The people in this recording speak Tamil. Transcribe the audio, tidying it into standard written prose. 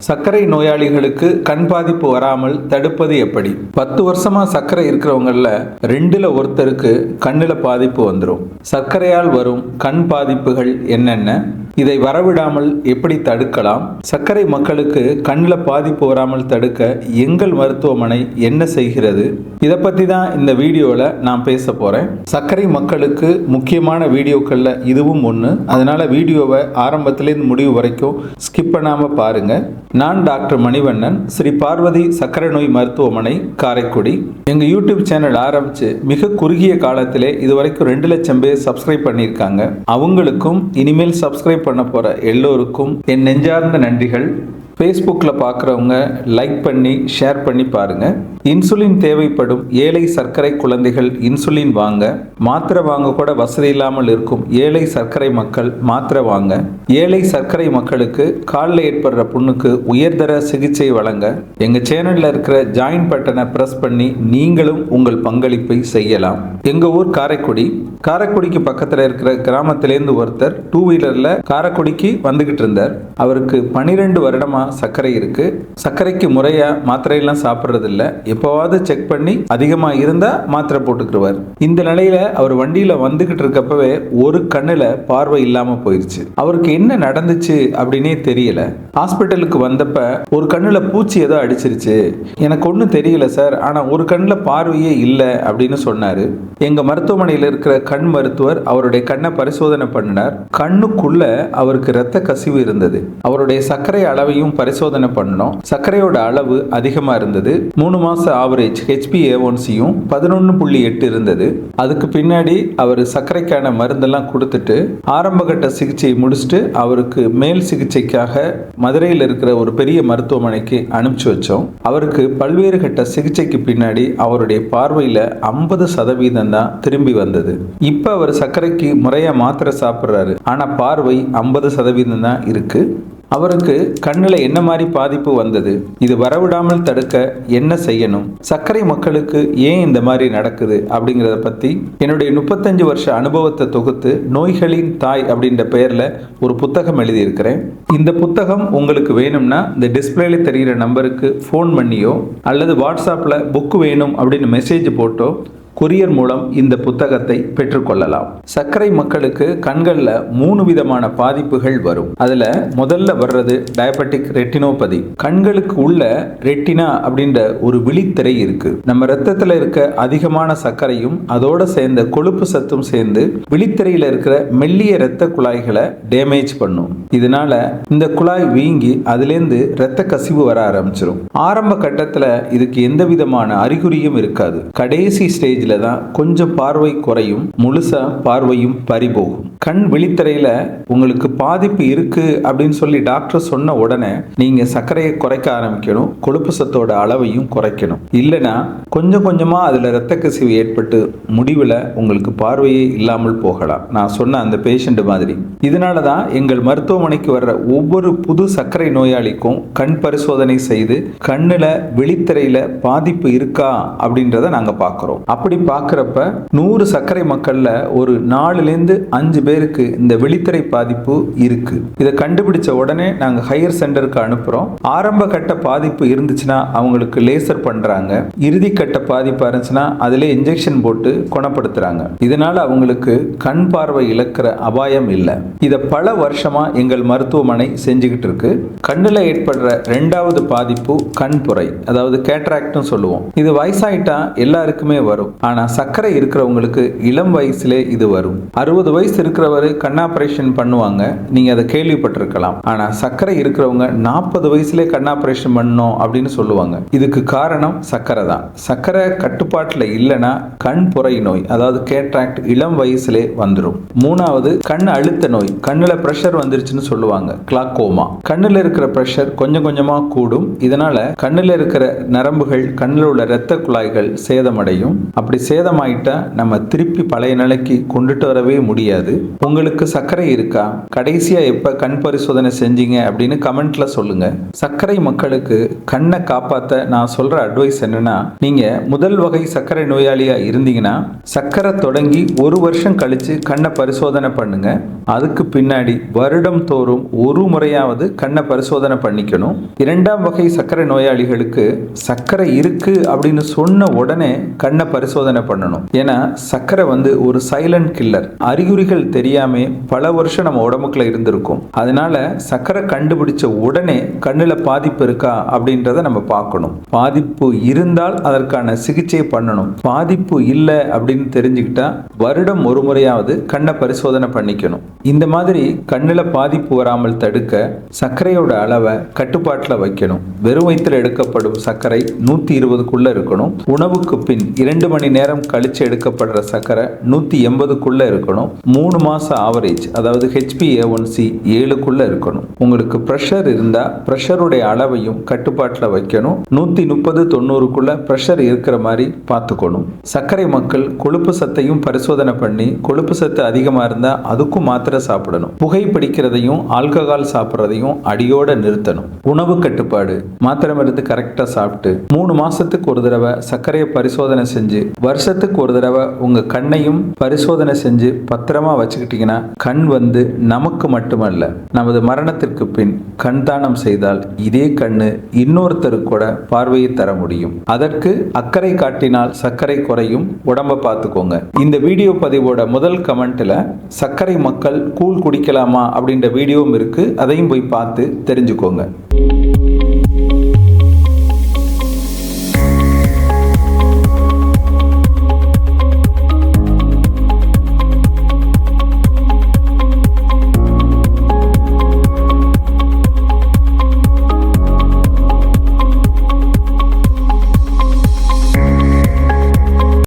சர்க்கரை நோயாளிகளுக்கு கண் பாதிப்பு வராமல் தடுப்பது எப்படி? 10 வருஷமா சர்க்கரை இருக்கிறவங்கள 2ல் ஒருத்தருக்கு கண்ணில் பாதிப்பு வந்துடும். சர்க்கரையால் வரும் கண் பாதிப்புகள் என்னென்ன? இதை வரவிடாமல் எப்படி தடுக்கலாம்? சர்க்கரை மக்களுக்கு கண்ணில் பாதிப்பு வராமல் தடுக்க எங்கள் மருத்துவமனை என்ன செய்கிறது? இதை பற்றி தான் இந்த வீடியோவில் நான் பேச போகிறேன். சர்க்கரை மக்களுக்கு முக்கியமான வீடியோக்களில் இதுவும் ஒன்று. அதனால் வீடியோவை ஆரம்பத்திலேருந்து முடிவு வரைக்கும் ஸ்கிப் பண்ணாமல் பாருங்கள். நான் டாக்டர் மணிவண்ணன், ஸ்ரீ பார்வதி சர்க்கரை நோய் மருத்துவமனை, காரைக்குடி. எங்கள் யூடியூப் சேனல் ஆரம்பித்து மிக குறுகிய காலத்திலே இதுவரைக்கும் 2 லட்சம் பேர் சப்ஸ்கிரைப் பண்ணியிருக்காங்க. அவங்களுக்கும் இனிமேல் சப்ஸ்கிரைப் பண்ண போகிற எல்லோருக்கும் என் நெஞ்சார்ந்த நன்றிகள். ஃபேஸ்புக்கில் பார்க்குறவங்க லைக் பண்ணி ஷேர் பண்ணி பாருங்கள். இன்சுலின் தேவைப்படும் ஏழை சர்க்கரை குழந்தைகள் இன்சுலின் வாங்க, மாத்திரை வாங்க கூட வசதி இல்லாமல் இருக்கும் ஏழை சர்க்கரை மக்கள் மாத்திரை வாங்க, ஏழை சர்க்கரை மக்களுக்கு காலில் ஏற்படுற புண்ணுக்கு உயர்தர சிகிச்சை வழங்க எங்கள் சேனலில் இருக்கிற ஜாயின் பட்டனை ப்ரெஸ் பண்ணி நீங்களும் உங்கள் பங்களிப்பை செய்யலாம். எங்கள் ஊர் காரைக்குடி. காரைக்குடிக்கு பக்கத்தில் இருக்கிற கிராமத்திலேருந்து ஒருத்தர் 2 வீலரில் காரைக்குடிக்கு வந்துக்கிட்டு இருந்தார். அவருக்கு 12 வருடமாக சர்க்கரை இருக்கு. சர்க்கரைக்கு முறையா மாத்திரையெல்லாம் சாப்பிட்றதில்ல. எப்போவாவது செக் பண்ணி அதிகமாக இருந்தால் மாத்திரை போட்டுக்கிடுவார். இந்த நிலையில அவர் வண்டியில் வந்துகிட்டு இருக்கப்பவே ஒரு கண்ணில் பார்வை இல்லாமல் போயிடுச்சு. அவருக்கு என்ன நடந்துச்சு அப்படின்னே தெரியல. ஹாஸ்பிட்டலுக்கு வந்தப்ப ஒரு கண்ணில் பூச்சி ஏதோ அடிச்சிருச்சு, எனக்கு ஒன்றும் தெரியல சார், ஆனால் ஒரு கண்ணில் பார்வையே இல்லை அப்படின்னு சொன்னார். எங்கள் மருத்துவமனையில் இருக்கிற கண் மருத்துவர் அவருடைய கண்ணை பரிசோதனை பண்ணினார். கண்ணுக்குள்ள அவருக்கு இரத்த கசிவு இருந்தது. அவருடைய சர்க்கரை அளவையும் பரிசோதனை பண்ணோம். சர்க்கரையோட அளவு அதிகமாக இருந்தது. 3 மாச ஆவரேஜ் HbA1cயும் 11.8 இருந்தது. அதுக்கு பின்னாடி அவர் சர்க்கரைக்கான மருந்தெல்லாம் கொடுத்துட்டு ஆரம்ப கட்ட சிகிச்சையை முடிச்சுட்டு அவருக்கு மேல் சிகிச்சைக்காக மதுரையில் இருக்கிற ஒரு பெரிய மருத்துவமனைக்கு அனுப்பிச்சு வச்சோம். அவருக்கு பல்வேறு கட்ட சிகிச்சைக்கு பின்னாடி அவருடைய பார்வையில் 50% தான் திரும்பி வந்தது. இப்போ அவர் சர்க்கரைக்கு முறையா மாத்திரை சாப்பிட்றாரு, ஆனால் பார்வை 50% தான் இருக்கு. அவருக்கு கண்ணில் என்ன மாதிரி பாதிப்பு வந்தது? இது வரவிடாமல் தடுக்க என்ன செய்யணும்? சர்க்கரை மக்களுக்கு ஏன் இந்த மாதிரி நடக்குது அப்படிங்கிறத பற்றி என்னுடைய 35 வருஷ அனுபவத்தை தொகுத்து நோய்களின் தாய் அப்படின்ற பெயரில் ஒரு புத்தகம் எழுதியிருக்கிறேன். இந்த புத்தகம் உங்களுக்கு வேணும்னா இந்த டிஸ்பிளேல தெரிகிற நம்பருக்கு ஃபோன் பண்ணியோ அல்லது வாட்ஸ்அப்பில் புக்கு வேணும் அப்படின்னு மெசேஜ் போட்டோ கொரியர் மூலம் இந்த புத்தகத்தை பெற்றுக்கொள்ளலாம். சர்க்கரை மக்களுக்கு கண்களில் 3 விதமான பாதிப்புகள் வரும். அதில் முதல்ல வர்றது டயபெட்டிக் ரெட்டினோபதி. கண்களுக்கு உள்ள ரெட்டினா அப்படின்ற ஒரு விழித்திரை இருக்கு. நம்ம ரத்தத்தில் இருக்க அதிகமான சர்க்கரையும் அதோட சேர்ந்த கொழுப்பு சத்தும் சேர்ந்து விழித்திரையில் இருக்கிற மெல்லிய இரத்த குழாய்களை டேமேஜ் பண்ணும். இதனால இந்த குழாய் வீங்கி அதுலேருந்து இரத்த கசிவு வர ஆரம்பிச்சிடும். ஆரம்ப கட்டத்தில் இதுக்கு எந்த விதமான அறிகுறியும் இருக்காது. கடைசி ஸ்டேஜ் தான் கொஞ்சம் பார்வை குறையும், முழுசா பார்வையும் பறிபோகும். கண் விழித்திரையில உங்களுக்கு பாதிப்பு இருக்கு அப்படின்னு சொல்லி டாக்டர் சொன்ன உடனே நீங்க சர்க்கரையை குறைக்க ஆரம்பிக்கணும், கொழுப்பு சத்தோட அளவையும் குறைக்கணும். இல்லைன்னா கொஞ்சம் கொஞ்சமா அதுல இரத்த கசிவு ஏற்பட்டு முடிவில் உங்களுக்கு பார்வையே இல்லாமல் போகலாம். நான் சொன்ன அந்த பேஷண்ட் மாதிரி. இதனாலதான் எங்கள் மருத்துவமனைக்கு வர்ற ஒவ்வொரு புது சர்க்கரை நோயாளிக்கும் கண் பரிசோதனை செய்து கண்ணுல விழித்திரையில பாதிப்பு இருக்கா அப்படின்றத நாங்க பார்க்கிறோம். அப்படி பார்க்கிறப்ப 100 சர்க்கரை மக்கள்ல ஒரு 4லேருந்து 5 பேருக்கு இந்த விழித்திரை பாதிப்பு இருக்கு. இதை கண்டுபிடிச்ச உடனே நாங்க ஹையர் சென்டருக்கு அனுப்புறோம். ஆரம்ப கட்ட பாதிப்பு இருந்துச்சுன்னா அவங்களுக்கு லேசர் பண்றாங்க. இறுதி கட்ட பாதிப்பு இருந்துச்சுன்னா அதிலே இன்ஜெக்ஷன் போட்டு குணப்படுத்துறாங்க. இதனால அவங்களுக்கு கண் பார்வை இழக்கிற அபாயம் இல்லை. இதை பல வருஷமா எங்கள் மருத்துவமனை செஞ்சுக்கிட்டு இருக்கு. கண்ணில் ஏற்படுற 2வது பாதிப்பு கண்புரை, அதாவது கேட்ராக்ட்னு சொல்லுவோம். இது வயசாயிட்டா எல்லாருக்குமே வரும். ஆனா சர்க்கரை இருக்கிறவங்களுக்கு இளம் வயசுலே இது வரும். 60 வயசு இருக்கிறவரு கண் ஆபரேஷன் பண்ணுவாங்க, நீங்க அதை கேள்விப்பட்டிருக்கலாம். ஆனா சர்க்கரை இருக்கிறவங்க 40 வயசுல கண் ஆபரேஷன் பண்ணணும் அப்படின்னு சொல்லுவாங்க. இதுக்கு காரணம் சர்க்கரை தான். சர்க்கரை கட்டுப்பாட்டுல இல்லைன்னா கண் புரை நோய், அதாவது கேட்ராக்ட் இளம் வயசுலே வந்துடும். 3வது கண் அழுத்த நோய். கண்ணுல பிரஷர் வந்துருச்சுன்னு சொல்லுவாங்க, கிளாக்கோமா. கண்ணுல இருக்கிற பிரஷர் கொஞ்சம் கொஞ்சமா கூடும். இதனால கண்ணுல இருக்கிற நரம்புகள், கண்ணில் உள்ள இரத்த குழாய்கள் சேதமடையும். அப்படி அப்படி சேதமாயிட்டா நம்ம திருப்பி பழைய நிலைக்கு கொண்டுட்டு வரவே முடியாது. உங்களுக்கு சர்க்கரை இருக்கா, கடைசியா எப்ப கண் பரிசோதனை செஞ்சீங்க அப்படின்னு கமெண்ட்ல சொல்லுங்க. சர்க்கரை மக்களுக்கு கண்ணை காப்பாத்த நான் சொல்ற அட்வைஸ் என்னன்னா, நீங்க முதல் வகை சர்க்கரை நோயாளியா இருந்தீங்கன்னா சர்க்கரை தொடங்கி 1 வருஷம் கழிச்சு கண்ணை பரிசோதனை பண்ணுங்க. அதுக்கு பின்னாடி வருடம் தோறும் ஒரு முறையாவது கண்ணை பரிசோதனை பண்ணிக்கணும். 2ஆம் வகை சர்க்கரை நோயாளிகளுக்கு சர்க்கரை இருக்கு அப்படின்னு சொன்ன உடனே கண்ணை பரிசோதனை பண்ணணும். ஏன்னா சர்க்கரை ஒரு சைலண்ட் கில்லர். அறிகுறிகள் தெரியாம பல வருஷம் நம்ம உடம்புக்குள்ள இருந்திருக்கும். அதனால சர்க்கரை கண்டுபிடிச்ச உடனே கண்ணுல பாதிப்பு இருக்கா அப்படின்றத நம்ம பார்க்கணும். பாதிப்பு இருந்தால் அதற்கான சிகிச்சை பண்ணணும். பாதிப்பு இல்லை அப்படின்னு தெரிஞ்சுக்கிட்டா வருடம் ஒரு முறையாவது கண்ணை பரிசோதனை பண்ணிக்கணும். இந்த மாதிரி கண்ணுல பாதிப்பு வராமல் தடுக்க சர்க்கரையோட அளவை கட்டுப்பாட்டில் வைக்கணும். வெறும் வயிற்றில் எடுக்கப்படும் சர்க்கரை 120க்குள்ள இருக்கணும். உணவுக்கு பின் 2 மணி நேரம் கழிச்சு எடுக்கப்படுற சர்க்கரை 180க்குள்ள இருக்கணும். 3 மாசம் ஆவரேஜ், அதாவது HbA1c 7க்குள்ள இருக்கணும். உங்களுக்கு பிரஷர் இருந்தா பிரஷருடைய அளவையும் கட்டுப்பாட்டில் வைக்கணும். 130-90க்குள்ள பிரஷர் இருக்கிற மாதிரி பார்த்துக்கணும். சர்க்கரை மக்கள் கொழுப்பு சத்தையும் பரிசோதனை பண்ணி கொழுப்பு சத்து அதிகமா இருந்தா அதுக்கும் மாத்திரை சாப்பிடணும். புகை பிடிக்கிறதையும் ஆல்கஹால் சாப்பிட்றதையும் அடியோட நிறுத்தணும். உணவு கட்டுப்பாடு, மாத்திரை மருந்து கரெக்டா சாப்பிட்டு 3 மாசத்துக்கு ஒரு தடவை சர்க்கரையை பரிசோதனை செஞ்சு வருஷத்துக்கு ஒரு தடவை உங்க கண்ணையும் பரிசோதனை செஞ்சு பத்திரமா வச்சுக்கிட்டீங்கன்னா கண் நமக்கு மட்டுமல்ல, நமது மரணத்திற்கு பின் கண் தானம் செய்தால் இதே கண்ணு இன்னொருத்தருக்கு கூட பார்வையை தர முடியும். அதற்கு அக்கறை காட்டினால் சர்க்கரை குறையும். உடம்ப பார்த்துக்கோங்க. இந்த வீடியோ பதிவோட முதல் கமெண்ட்ல சர்க்கரை மக்கள் கூழ் குடிக்கலாமா அப்படின்ற வீடியோவும் இருக்கு. அதையும் போய் பார்த்து தெரிஞ்சுக்கோங்க.